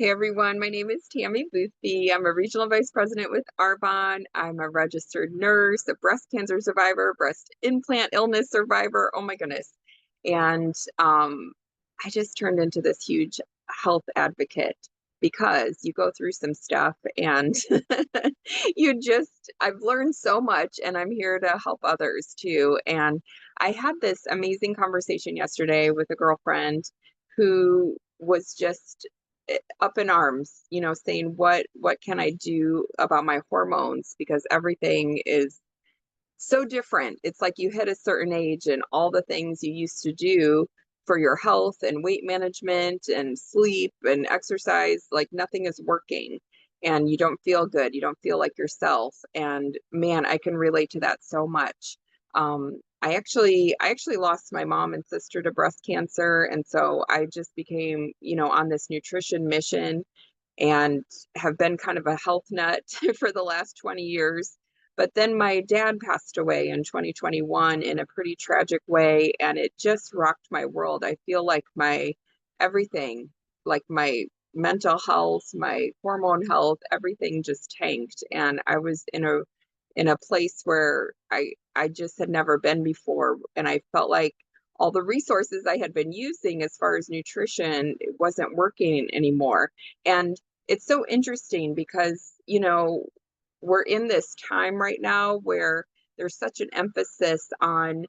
Hey everyone, my name is Tammy Boothby. I'm a regional vice president with Arbonne. I'm a registered nurse, a breast cancer survivor, breast implant illness survivor. Oh my goodness. And I just turned into this huge health advocate because you go through some stuff and I've learned so much and I'm here to help others too. And I had this amazing conversation yesterday with a girlfriend who was just up in arms, saying what can I do about my hormones because everything is so different. It's like you hit a certain age and all the things you used to do for your health and weight management and sleep and exercise, like nothing is working and you don't feel good. You don't feel like yourself. And man, I can relate to that so much. I actually lost my mom and sister to breast cancer. And so I just became, on this nutrition mission and have been kind of a health nut for the last 20 years. But then my dad passed away in 2021 in a pretty tragic way, and it just rocked my world. I feel like my everything, like my mental health, my hormone health, everything just tanked. And I was in a place where I just had never been before, and I felt like all the resources I had been using as far as nutrition, it wasn't working anymore. And it's so interesting because, we're in this time right now where there's such an emphasis on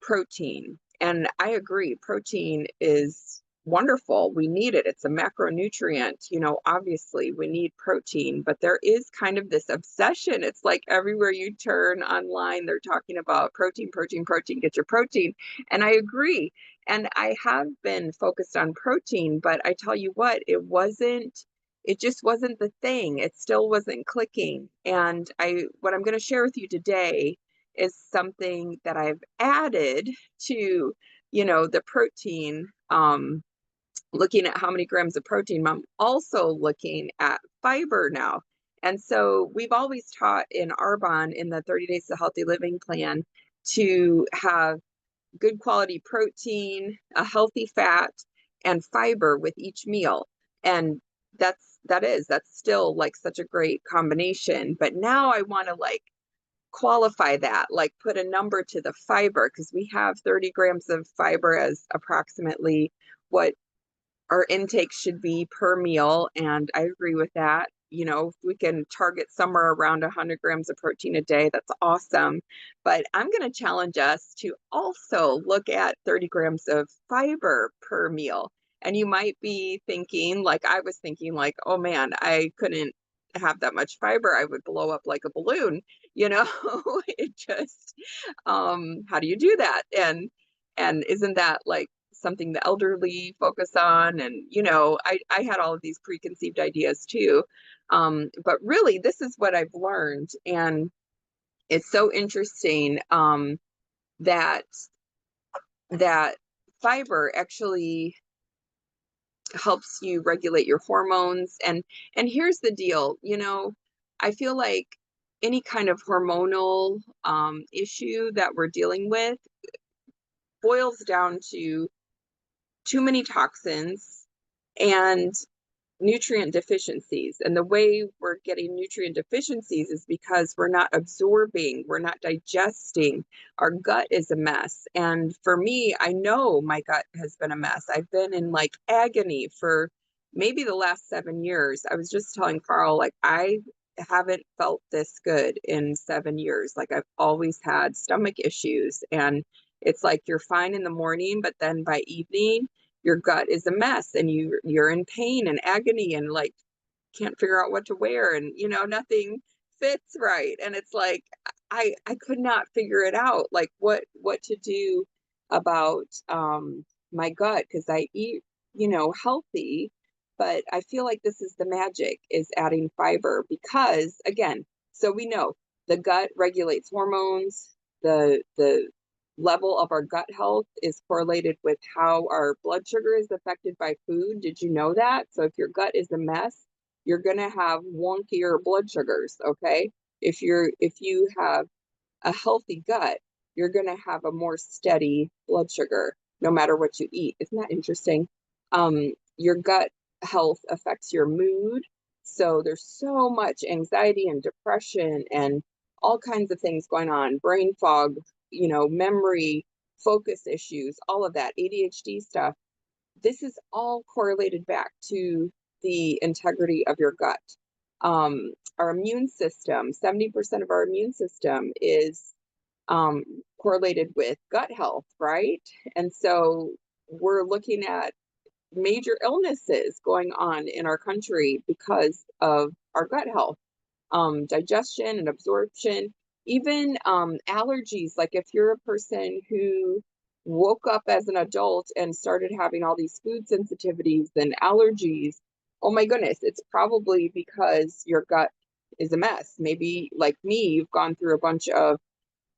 protein. And I agree, protein is wonderful. We need it. It's a macronutrient. Obviously, we need protein, but there is kind of this obsession. It's like everywhere you turn online, they're talking about protein, protein, protein, get your protein. And I agree. And I have been focused on protein, but I tell you what, it just wasn't the thing. It still wasn't clicking. And what I'm going to share with you today is something that I've added to, the protein, looking at how many grams of protein. I'm also looking at fiber now. And so we've always taught in Arbonne in the 30 Days to Healthy Living plan to have good quality protein, a healthy fat, and fiber with each meal. And that's still like such a great combination. But now I want to like qualify that, like put a number to the fiber, because we have 30 grams of fiber as approximately what our intake should be per meal. And I agree with that. If we can target somewhere around 100 grams of protein a day, that's awesome. But I'm going to challenge us to also look at 30 grams of fiber per meal. And you might be thinking, like I was thinking, like, oh man, I couldn't have that much fiber. I would blow up like a balloon, you know? It just, how do you do that? And isn't that like something the elderly focus on? And, I had all of these preconceived ideas too. But really, this is what I've learned. And it's so interesting that that fiber actually helps you regulate your hormones. And here's the deal, I feel like any kind of hormonal issue that we're dealing with boils down to too many toxins and nutrient deficiencies. And the way we're getting nutrient deficiencies is because we're not absorbing, we're not digesting. Our gut is a mess. And for me, I know my gut has been a mess. I've been in like agony for maybe the last 7 years. I was just telling Carl, like, I haven't felt this good in 7 years. Like, I've always had stomach issues. And it's like you're fine in the morning, but then by evening, your gut is a mess and you're in pain and agony and like can't figure out what to wear, and nothing fits right. And it's like I could not figure it out, like what to do about my gut, because I eat healthy, but I feel like this is the magic, is adding fiber, because again, so we know the gut regulates hormones. The level of our gut health is correlated with how our blood sugar is affected by food. Did you know that? So if your gut is a mess, you're going to have wonkier blood sugars, okay? If you have a healthy gut, you're going to have a more steady blood sugar no matter what you eat. Isn't that interesting? Your gut health affects your mood. So there's so much anxiety and depression and all kinds of things going on, brain fog, memory, focus issues, all of that, ADHD stuff. This is all correlated back to the integrity of your gut. Our immune system, 70% of our immune system is correlated with gut health, right? And so we're looking at major illnesses going on in our country because of our gut health, digestion and absorption, even allergies. Like if you're a person who woke up as an adult and started having all these food sensitivities and allergies, oh my goodness, it's probably because your gut is a mess. Maybe like me, you've gone through a bunch of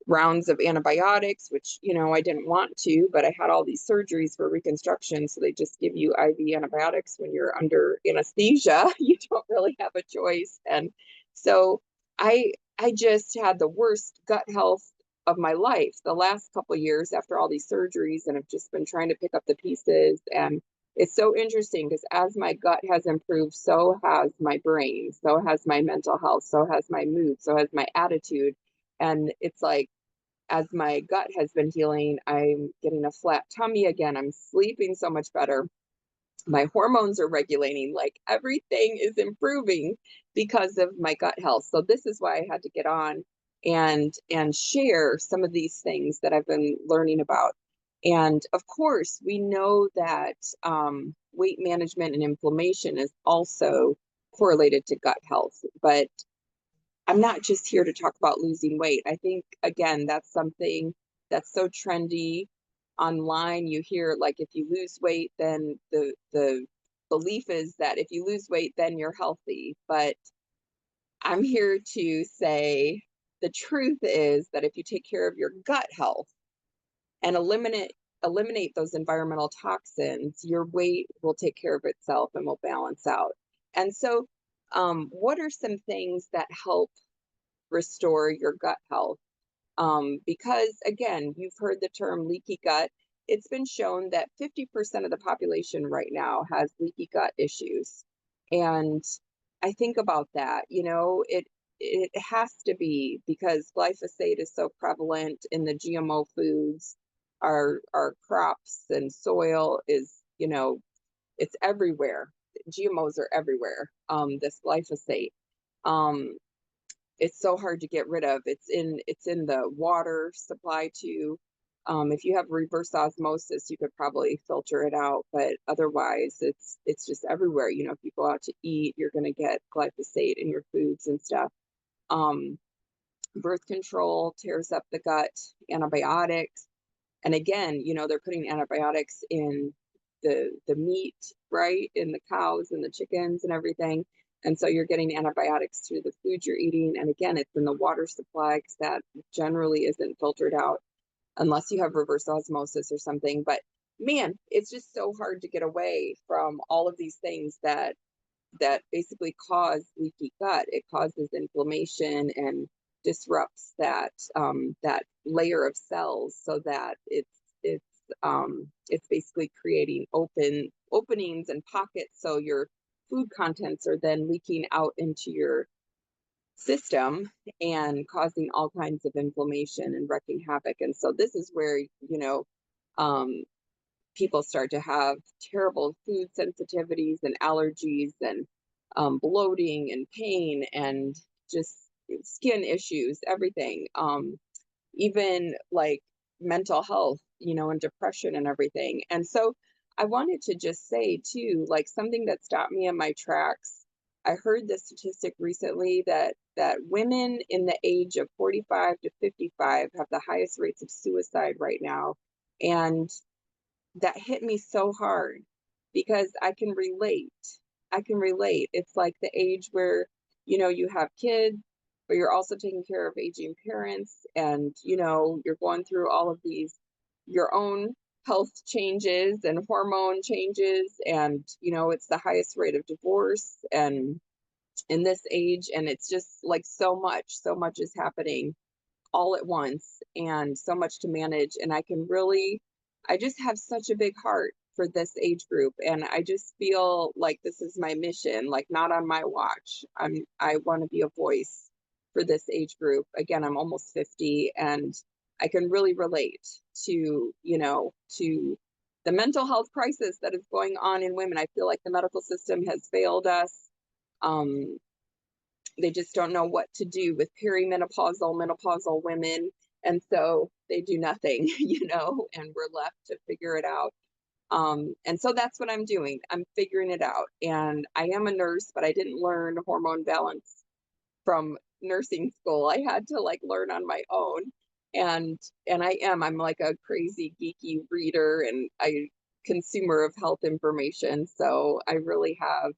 rounds of antibiotics, which, I didn't want to, but I had all these surgeries for reconstruction. So they just give you IV antibiotics when you're under anesthesia. You don't really have a choice. And so I just had the worst gut health of my life the last couple of years after all these surgeries, and I've just been trying to pick up the pieces. And it's so interesting because as my gut has improved, so has my brain, so has my mental health, so has my mood, so has my attitude. And it's like, as my gut has been healing, I'm getting a flat tummy again. I'm sleeping so much better. My hormones are regulating, like everything is improving because of my gut health. So this is why I had to get on and share some of these things that I've been learning about. And of course, we know that weight management and inflammation is also correlated to gut health, but I'm not just here to talk about losing weight. I think, again, that's something that's so trendy online. You hear like if you lose weight, then the belief is that if you lose weight, then you're healthy. But I'm here to say the truth is that if you take care of your gut health and eliminate those environmental toxins, your weight will take care of itself and will balance out. And so, what are some things that help restore your gut health? Because again, you've heard the term leaky gut. It's been shown that 50% of the population right now has leaky gut issues. And I think about that, it has to be because glyphosate is so prevalent in the GMO foods. Our crops and soil is, it's everywhere. GMOs are everywhere. This glyphosate. Um, it's so hard to get rid of. It's in the water supply too. If you have reverse osmosis, you could probably filter it out, but otherwise it's just everywhere. If you go out to eat, you're going to get glyphosate in your foods and stuff. Um, Birth control tears up the gut, antibiotics. And again, they're putting antibiotics in the meat, right? In the cows and the chickens and everything. And so you're getting antibiotics through the food you're eating. And again, it's in the water supply because that generally isn't filtered out unless you have reverse osmosis or something. But man, it's just so hard to get away from all of these things that basically cause leaky gut. It causes inflammation and disrupts that layer of cells so that it's basically creating openings and pockets, so your food contents are then leaking out into your system and causing all kinds of inflammation and wreaking havoc. And so this is where um, people start to have terrible food sensitivities and allergies and bloating and pain and just skin issues, everything. Even like mental health, and depression and everything. And so I wanted to just say too, like something that stopped me in my tracks. I heard the statistic recently that women in the age of 45 to 55 have the highest rates of suicide right now. And that hit me so hard because I can relate. I can relate. It's like the age where, you have kids, but you're also taking care of aging parents and, you're going through all of these, your own health changes and hormone changes. And, it's the highest rate of divorce and in this age. And it's just like so much is happening all at once and so much to manage. And I just have such a big heart for this age group. And I just feel like this is my mission, like not on my watch. I want to be a voice for this age group. Again, I'm almost 50 and I can really relate to, to the mental health crisis that is going on in women. I feel like the medical system has failed us. Um, they just don't know what to do with perimenopausal, menopausal women. And so they do nothing, and we're left to figure it out. And so that's what I'm doing. I'm figuring it out. And I am a nurse, but I didn't learn hormone balance from nursing school. I had to like learn on my own. And I'm like a crazy geeky reader and I consumer of health information. So I really have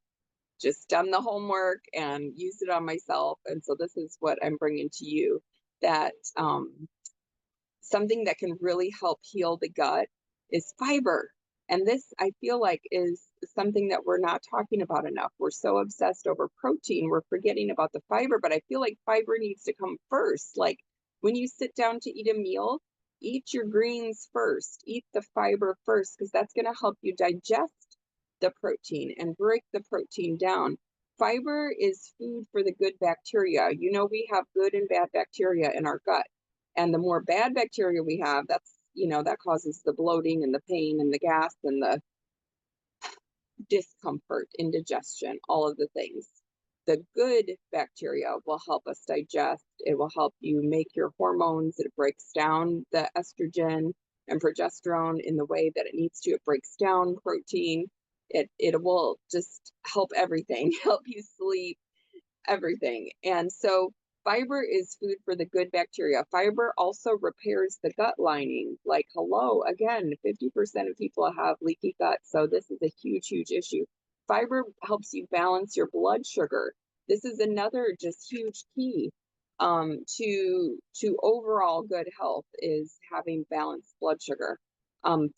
just done the homework and used it on myself. And so this is what I'm bringing to you, that something that can really help heal the gut is fiber. And this, I feel like, is something that we're not talking about enough. We're so obsessed over protein, we're forgetting about the fiber, but I feel like fiber needs to come first. Like when you sit down to eat a meal, eat your greens first, eat the fiber first, because that's going to help you digest the protein and break the protein down. Fiber is food for the good bacteria. We have good and bad bacteria in our gut. And the more bad bacteria we have, that causes the bloating and the pain and the gas and the discomfort, indigestion, all of the things. The good bacteria will help us digest. It will help you make your hormones. It breaks down the estrogen and progesterone in the way that it needs to. It breaks down protein. It will just help everything, help you sleep, everything. And so fiber is food for the good bacteria. Fiber also repairs the gut lining. Like, hello, again, 50% of people have leaky gut. So this is a huge, huge issue. Fiber helps you balance your blood sugar. This is another just huge key to overall good health, is having balanced blood sugar.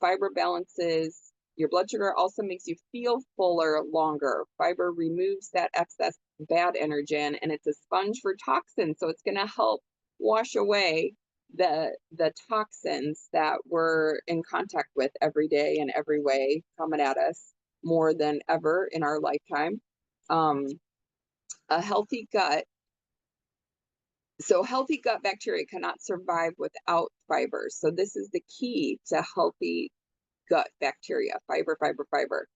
Fiber balances your blood sugar, also makes you feel fuller longer. Fiber removes that excess bad energen, and it's a sponge for toxins. So it's going to help wash away the toxins that we're in contact with every day and every way, coming at us more than ever in our lifetime. A healthy gut. So healthy gut bacteria cannot survive without fiber. So this is the key to healthy gut bacteria: fiber, fiber, fiber.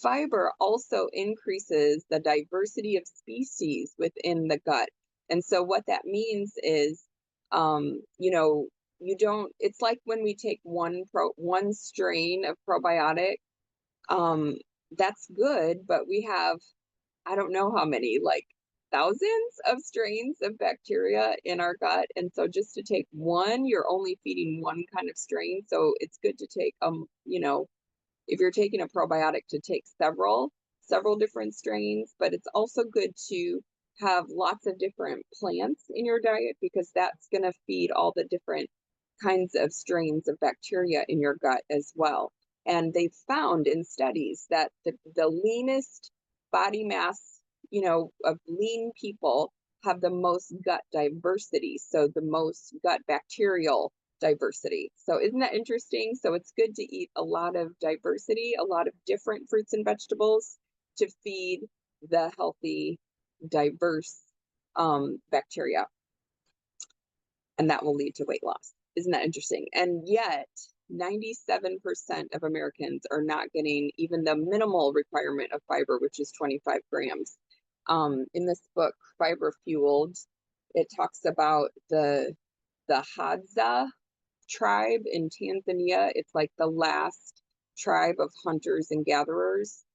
Fiber also increases the diversity of species within the gut. And so what that means is, you don't, it's like when we take one strain of probiotic, that's good, but we have, I don't know how many, like thousands of strains of bacteria in our gut. And so just to take one, you're only feeding one kind of strain. So it's good to take, if you're taking a probiotic, to take several different strains, but it's also good to have lots of different plants in your diet, because that's going to feed all the different kinds of strains of bacteria in your gut as well. And they've found in studies that the leanest body mass, of lean people have the most gut diversity. So the most gut bacterial diversity. So isn't that interesting? So it's good to eat a lot of diversity, a lot of different fruits and vegetables to feed the healthy, diverse bacteria. And that will lead to weight loss. Isn't that interesting? And yet 97% of Americans are not getting even the minimal requirement of fiber, which is 25 grams. In this book, Fiber Fueled, it talks about the Hadza tribe in Tanzania. It's like the last tribe of hunters and gatherers.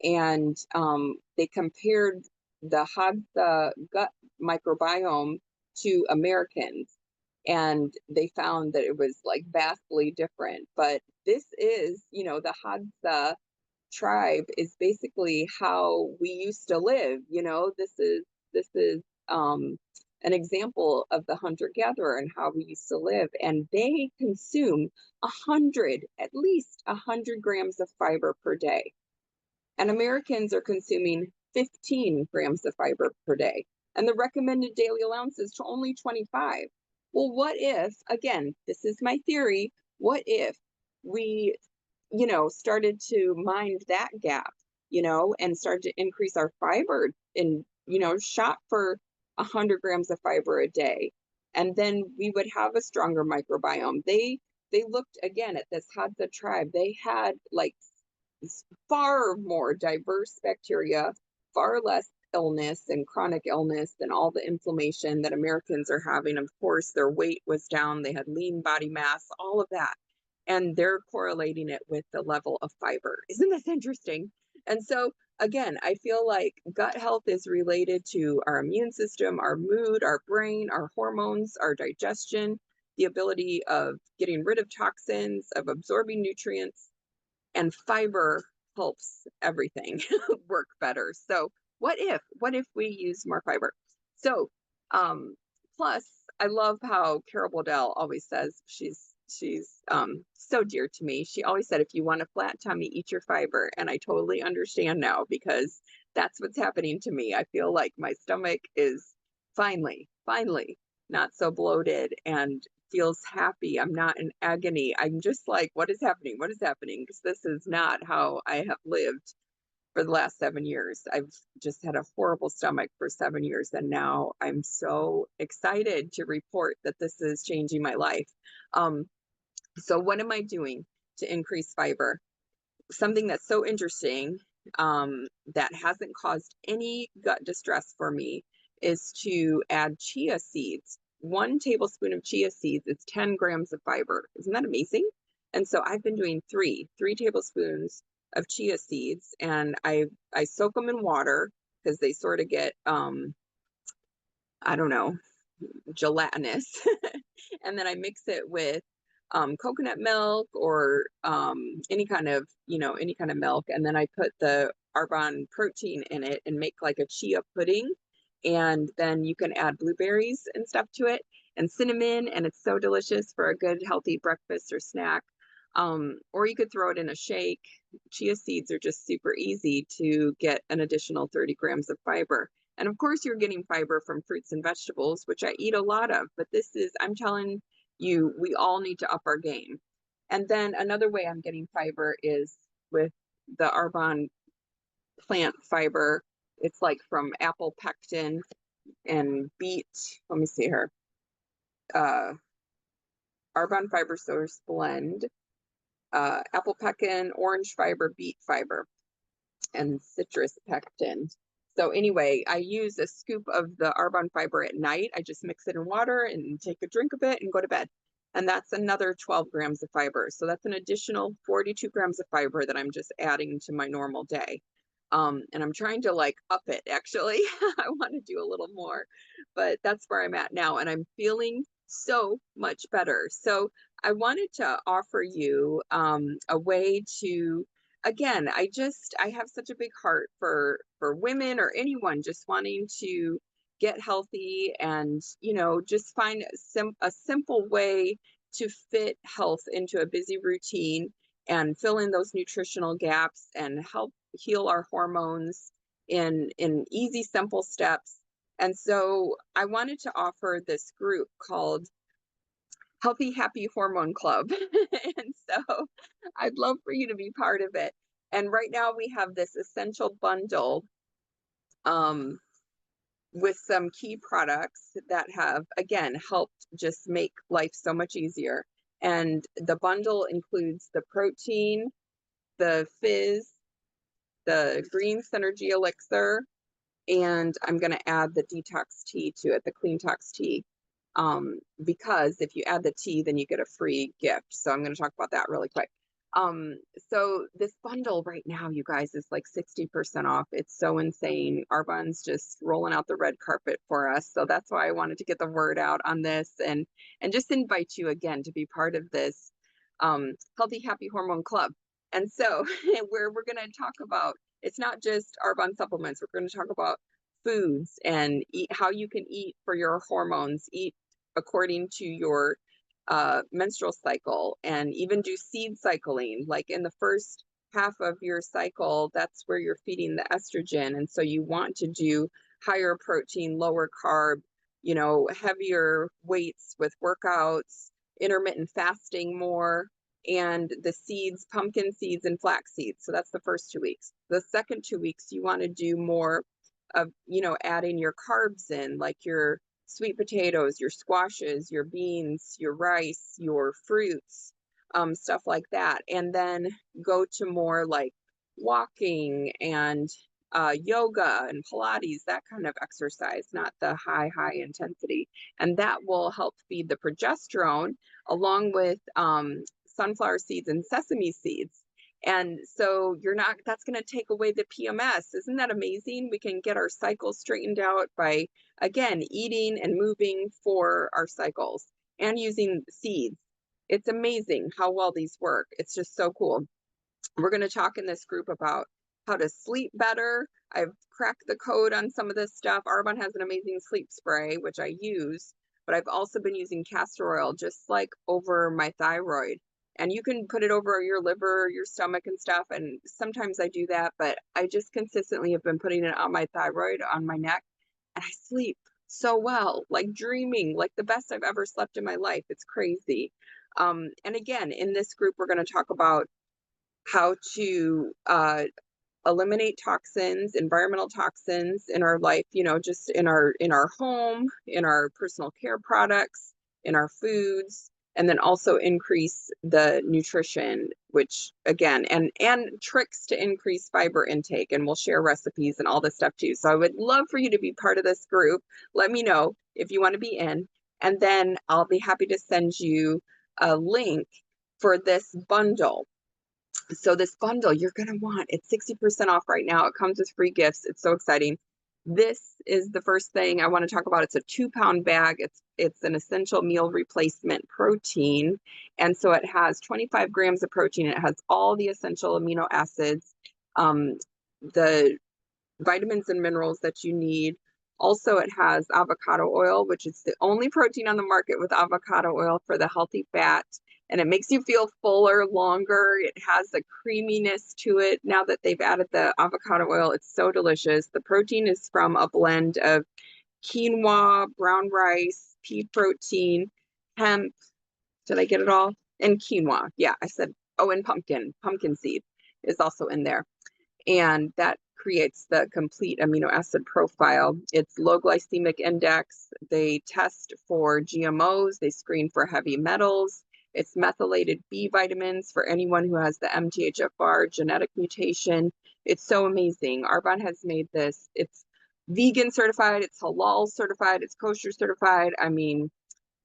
And they compared the Hadza gut microbiome to Americans. And they found that it was like vastly different. But this is, the Hadza tribe is basically how we used to live. This is an example of the hunter-gatherer and how we used to live. And they consume at least 100 grams of fiber per day. And Americans are consuming 15 grams of fiber per day. And the recommended daily allowance is to only 25. Well, what if, again, this is my theory, what if we started to mind that gap, and started to increase our fiber and, shot for 100 grams of fiber a day. And then we would have a stronger microbiome. They looked again at this Hadza tribe. They had like far more diverse bacteria, far less illness and chronic illness and all the inflammation that Americans are having. Of course, their weight was down, they had lean body mass, all of that. And they're correlating it with the level of fiber. Isn't this interesting? And so, again, I feel like gut health is related to our immune system, our mood, our brain, our hormones, our digestion, the ability of getting rid of toxins, of absorbing nutrients, and fiber helps everything work better. So what if we use more fiber? So um plus I love how Carol Bodell always says, she's so dear to me. She always said, if you want a flat tummy, eat your fiber. And I totally understand now, because that's what's happening to me. I feel like my stomach is finally not so bloated and feels happy. I'm not in agony. I'm just like, what is happening? What is happening? Because this is not how I have lived for the last 7 years. I've just had a horrible stomach for 7 years. And now I'm so excited to report that this is changing my life. So what am I doing to increase fiber? Something that's so interesting, that hasn't caused any gut distress for me, is to add chia seeds. 1 tablespoon of chia seeds, it's 10 grams of fiber. Isn't that amazing? And so I've been doing three tablespoons of chia seeds, and I soak them in water because they sort of get, I don't know, gelatinous. And then I mix it with coconut milk, or any kind of milk. And then I put the Arbonne protein in it and make like a chia pudding. And then you can add blueberries and stuff to it, and cinnamon, and it's so delicious for a good healthy breakfast or snack. Or you could throw it in a shake. Chia seeds are just super easy to get an additional 30 grams of fiber. And of course, you're getting fiber from fruits and vegetables, which I eat a lot of. But I'm telling you, we all need to up our game. And then another way I'm getting fiber is with the Arbonne plant fiber. It's like from apple pectin and beet. Let me see here. Arbonne fiber source blend, apple pectin, orange fiber, beet fiber, and citrus pectin. So anyway, I use a scoop of the Arbonne fiber at night. I just mix it in water and take a drink of it and go to bed. And that's another 12 grams of fiber. So that's an additional 42 grams of fiber that I'm just adding to my normal day. And I'm trying to like up it, actually. I want to do a little more, but that's where I'm at now. And I'm feeling so much better. So I wanted to offer you a way to, again, I have such a big heart for women or anyone just wanting to get healthy, and just find a simple way to fit health into a busy routine and fill in those nutritional gaps and help heal our hormones in easy, simple steps. And so I wanted to offer this group called Healthy Happy Hormone Club. And so I'd love for you to be part of it. And right now we have this essential bundle with some key products that have, again, helped just make life so much easier. And the bundle includes the protein, the fizz, the green synergy elixir, and I'm going to add the detox tea to it, the clean tox tea. Because if you add the tea, then you get a free gift. So I'm going to talk about that really quick. So this bundle right now, you guys, is like 60% off. It's so insane. Arbonne's just rolling out the red carpet for us. So that's why I wanted to get the word out on this, and just invite you again to be part of this Healthy Happy Hormone Club. And so where we're going to talk about, it's not just Arbonne supplements. We're going to talk about foods and how you can eat for your hormones, eat according to your menstrual cycle, and even do seed cycling. Like in the first half of your cycle, that's where you're feeding the estrogen. And so you want to do higher protein, lower carb, heavier weights with workouts, intermittent fasting more, and the seeds, pumpkin seeds and flax seeds. So that's the first 2 weeks. The second 2 weeks, you want to do more of, adding your carbs in, like your sweet potatoes, your squashes, your beans, your rice, your fruits, stuff like that. And then go to more like walking and yoga and Pilates, that kind of exercise, not the high intensity. And that will help feed the progesterone along with sunflower seeds and sesame seeds. And so that's going to take away the PMS. Isn't that amazing? We can get our cycles straightened out by, again, eating and moving for our cycles and using seeds. It's amazing how well these work. It's just so cool. We're going to talk in this group about how to sleep better. I've cracked the code on some of this stuff. Arbonne has an amazing sleep spray, which I use, but I've also been using castor oil just like over my thyroid. And you can put it over your liver, your stomach and stuff. And sometimes I do that, but I just consistently have been putting it on my thyroid, on my neck, and I sleep so well, like dreaming, like the best I've ever slept in my life. It's crazy. And again, in this group, we're going to talk about how to eliminate toxins, environmental toxins in our life, just in our home, in our personal care products, in our foods, and then also increase the nutrition, which again, and tricks to increase fiber intake. And we'll share recipes and all this stuff too. So I would love for you to be part of this group. Let me know if you want to be in, and then I'll be happy to send you a link for this bundle. So this bundle you're going to want, it's 60% off right now. It comes with free gifts. It's so exciting. This is the first thing I want to talk about. It's a 2-pound bag. It's an essential meal replacement protein. And so it has 25 grams of protein. It has all the essential amino acids, the vitamins and minerals that you need. Also, it has avocado oil, which is the only protein on the market with avocado oil for the healthy fat. And it makes you feel fuller longer. It has a creaminess to it. Now that they've added the avocado oil, it's so delicious. The protein is from a blend of quinoa, brown rice, pea protein, hemp. Did I get it all? And quinoa. Yeah, I said, oh, and pumpkin seed is also in there. And that creates the complete amino acid profile. It's low glycemic index. They test for GMOs. They screen for heavy metals. It's methylated B vitamins for anyone who has the MTHFR genetic mutation. It's so amazing. Arbonne has made this. It's vegan certified. It's halal certified. It's kosher certified. I mean,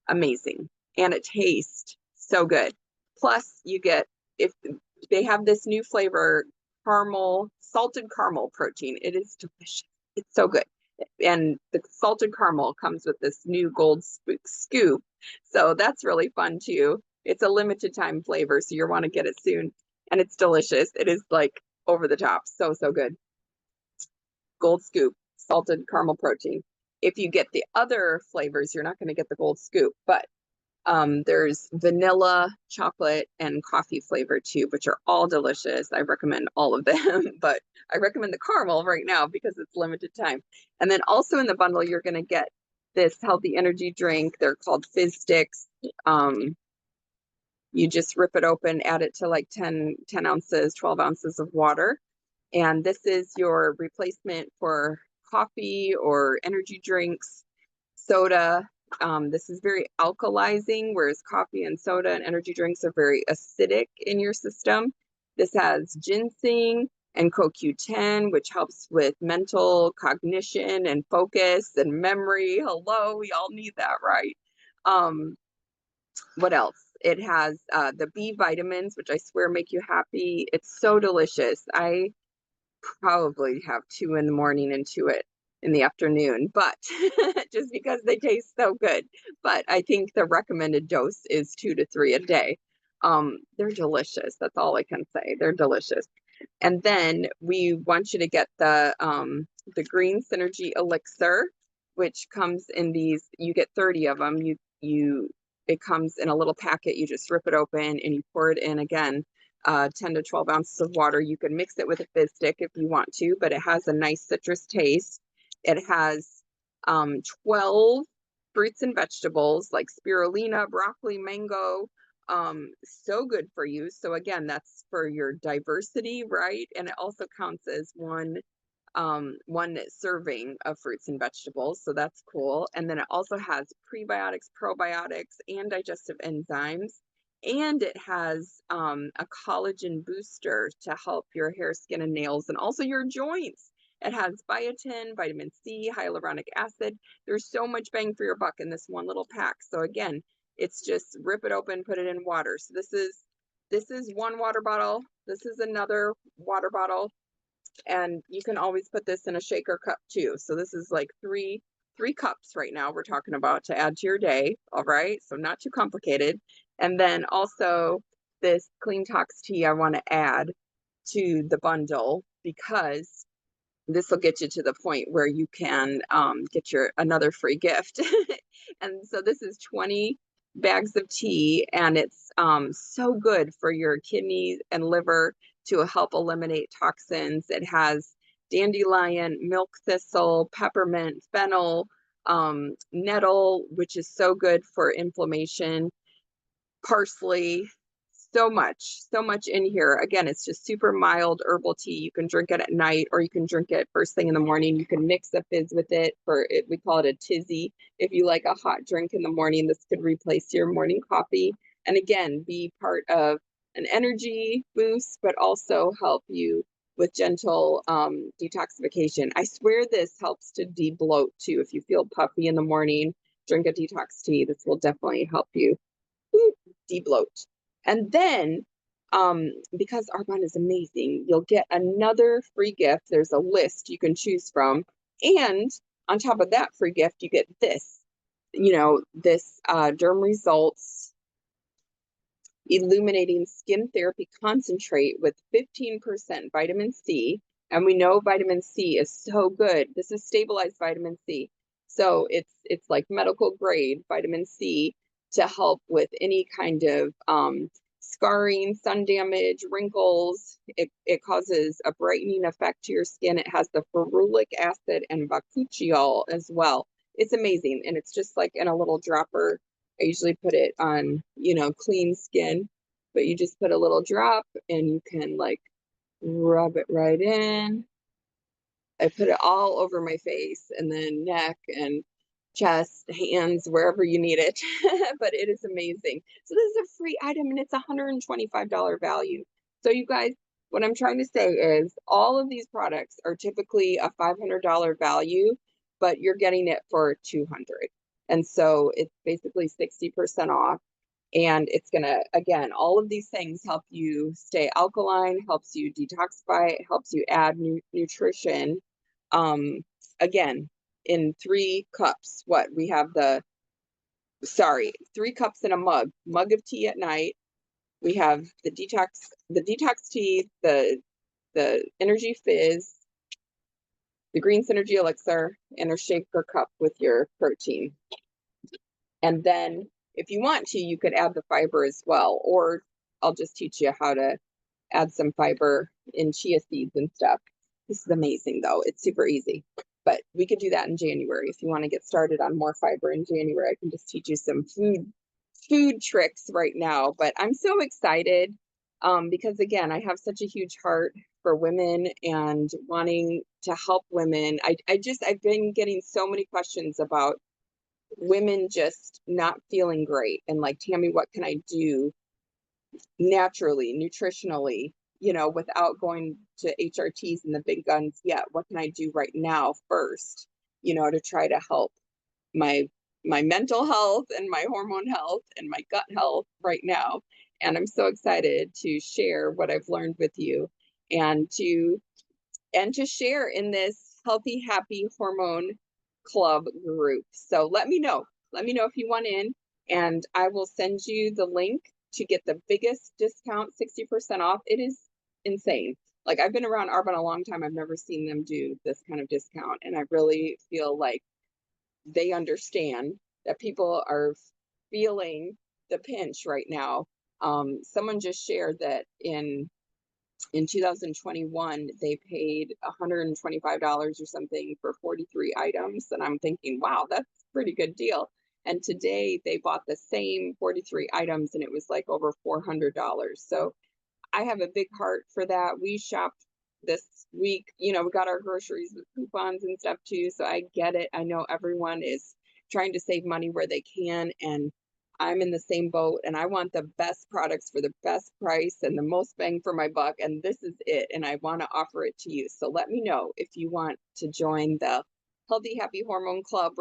amazing. And it tastes so good. Plus, you get, if they have this new flavor, salted caramel protein. It is delicious. It's so good. And the salted caramel comes with this new gold scoop. So that's really fun too. It's a limited time flavor, so you'll want to get it soon. And it's delicious. It is like over the top. So good. Gold scoop, salted caramel protein. If you get the other flavors, you're not going to get the gold scoop, but there's vanilla, chocolate, and coffee flavor too, which are all delicious. I recommend all of them, but I recommend the caramel right now because it's limited time. And then also in the bundle, you're going to get this healthy energy drink. They're called Fizz Sticks. You just rip it open, add it to like 10 ounces, 12 ounces of water. And this is your replacement for coffee or energy drinks, soda. This is very alkalizing, whereas coffee and soda and energy drinks are very acidic in your system. This has ginseng and CoQ10, which helps with mental cognition and focus and memory. Hello, we all need that, right? What else? It has the B vitamins, which I swear make you happy. It's so delicious. I probably have 2 in the morning and 2 in the afternoon, but just because they taste so good. But I think the recommended dose is 2 to 3 a day. They're delicious. That's all I can say. They're delicious. And then we want you to get the Green Synergy Elixir, which comes in these. You get 30 of them. It comes in a little packet. You just rip it open and you pour it in again. 10 to 12 ounces of water. You can mix it with a fizz stick if you want to, but it has a nice citrus taste. It has 12 fruits and vegetables like spirulina, broccoli, mango, So good for you. So again, that's for your diversity, right? And it also counts as one serving of fruits and vegetables. So that's cool. And then it also has prebiotics, probiotics, and digestive enzymes. And it has a collagen booster to help your hair, skin, and nails, and also your joints. It has biotin, vitamin C, hyaluronic acid. There's so much bang for your buck in this one little pack. So again, it's just rip it open, put it in water. So this is one water bottle. This is another water bottle, and you can always put this in a shaker cup too. So this is like three cups right now we're talking about to add to your day. All right, so not too complicated. And then also this Clean Tox tea I want to add to the bundle because this will get you to the point where you can get your another free gift. And so this is 20 bags of tea, and it's so good for your kidneys and liver to help eliminate toxins. It has dandelion, milk thistle, peppermint, fennel, nettle, which is so good for inflammation, parsley, so much in here. Again, it's just super mild herbal tea. You can drink it at night or you can drink it first thing in the morning. You can mix a fizz with it for it. We call it a tizzy. If you like a hot drink in the morning, this could replace your morning coffee. And again, be part of an energy boost, but also help you with gentle detoxification. I swear this helps to de-bloat too. If you feel puffy in the morning, drink a detox tea. This will definitely help you de-bloat. And then, because Arbonne is amazing, you'll get another free gift. There's a list you can choose from. And on top of that free gift, you get this, this Derm Results Illuminating Skin Therapy Concentrate with 15% vitamin C. And we know vitamin C is so good. This is stabilized vitamin C. So it's like medical grade vitamin C to help with any kind of scarring, sun damage, wrinkles. It causes a brightening effect to your skin. It has the ferulic acid and bakuchiol as well. It's amazing. And it's just like in a little dropper. I usually put it on, clean skin, but you just put a little drop and you can like rub it right in. I put it all over my face and then neck and chest, hands, wherever you need it. But it is amazing. So this is a free item and it's $125 value. So you guys, what I'm trying to say is all of these products are typically a $500 value, but you're getting it for $200. And so it's basically 60% off. And it's going to, again, all of these things help you stay alkaline, helps you detoxify, helps you add nutrition. Again, in 3 cups, we have 3 cups in a mug of tea at night. We have the detox tea, the energy fizz, the green synergy elixir, and a shaker cup with your protein. And then if you want to, you could add the fiber as well, or I'll just teach you how to add some fiber in chia seeds and stuff. This is amazing though. It's super easy, but we could do that in January. If you want to get started on more fiber in January, I can just teach you some food tricks right now. But I'm so excited because again, I have such a huge heart for women and wanting to help women. I've been getting so many questions about women just not feeling great and like, Tammy, what can I do naturally, nutritionally, without going to HRTs and the big guns yet? What can I do right now first, to try to help my mental health and my hormone health and my gut health right now? And I'm so excited to share what I've learned with you and to share in this healthy, happy hormone club group. So let me know if you want in, and I will send you the link to get the biggest discount, 60% off. It is insane. Like, I've been around Arbonne a long time. I've never seen them do this kind of discount. And I really feel like they understand that people are feeling the pinch right now. Someone just shared that in 2021, they paid $125 or something for 43 items. And I'm thinking, wow, that's a pretty good deal. And today they bought the same 43 items and it was like over $400. So I have a big heart for that. We shopped this week, we got our groceries with coupons and stuff too. So I get it. I know everyone is trying to save money where they can. And I'm in the same boat and I want the best products for the best price and the most bang for my buck. And this is it. And I want to offer it to you. So let me know if you want to join the Healthy Happy Hormone Club.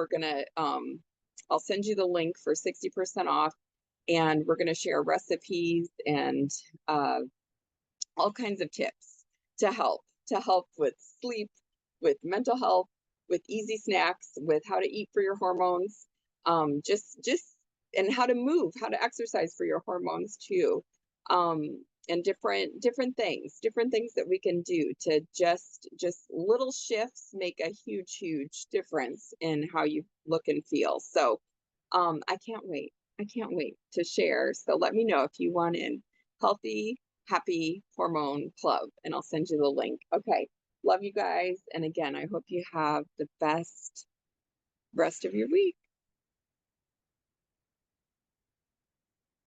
I'll send you the link for 60% off. And we're going to share recipes and all kinds of tips to help with sleep, with mental health, with easy snacks, with how to eat for your hormones, just and how to move, how to exercise for your hormones too, and different things that we can do to just little shifts make a huge difference in how you look and feel. So I can't wait. I can't wait to share. So let me know if you want in. Healthy Happy Hormone Club, and I'll send you the link. Okay. Love you guys. And again, I hope you have the best rest of your week.